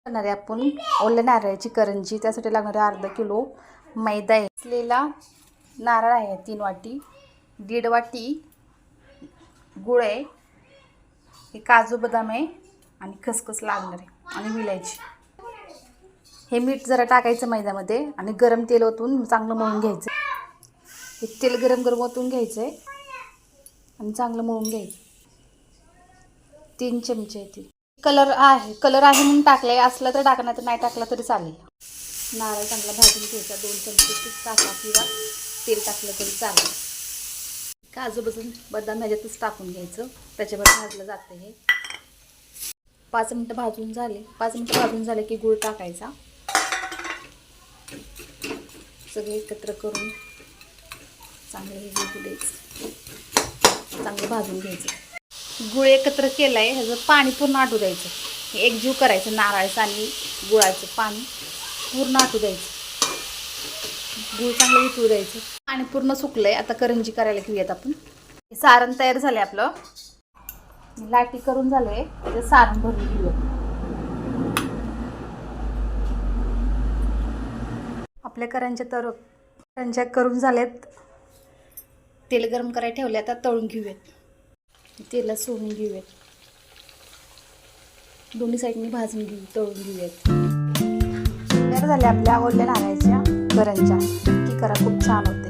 करणारे आपण ओल्या नारळाची करंजी. त्यासाठी लागणारे अर्धा किलो मैदा आहे, असलेला नारळ आहे 3 वाटी, 1.5 वाटी गुळ आहे, हे काजू बदाम आहे आणि खसखस लागणार आहे आणि विलायची. हे मीठ जरा टाकायचं मैद्यामध्ये आणि गरम तेल ओतून चांगलं मळून घ्यायचं. हे तेल गरम ओतून घ्यायचं आहे आणि चांगलं मळून घ्यायचं. 3 चमचे येतील. कलर आहे म्हणून टाकलाय, असला तर टाका, नाही तर नाही टाकला तरी चालेल. नारळ चांगला भाजून घ्यायचा. 2 चमचे तूप टाका किंवा तेल टाकलं तरी चालेल. काजू बदाम ह्याच्यातच टाकून घ्यायचं, त्याच्यावर भाजलं जातं. हे 5 मिनटं भाजून झाले. 5 मिनटं भाजून झाले की गूळ टाकायचा. सगळे एकत्र करून चांगलं हे गूळ द्यायचं, चांगलं भाजून घ्यायचं. गुळ एकत्र केलं आहे, ह्याचं पाणी पूर्ण आटू द्यायचं. हे एकजीव करायचं, नारळाचं आणि गुळाचं पाणी पूर्ण आटू द्यायचं. गुळ चांगलं वितळू द्यायचं. पाणी पूर्ण सुकलं आहे. आता करंजी करायला घेऊयात आपण. सारण तयार झालं आहे आपलं. लाटी करून झालं आहे, ते सारण भरून घेऊयात. आपल्या करंज्या करून झाल्यात. तेल गरम करायला ठेवले, आता तळून घेऊयात. तेलात सोडून घेऊयात. दोन्ही साईडनी भाजून तळून घेऊयात. तयार झाल्या आपल्या ओल्या नारळाच्या करंज्या. नक्की करा, खूप छान होतं.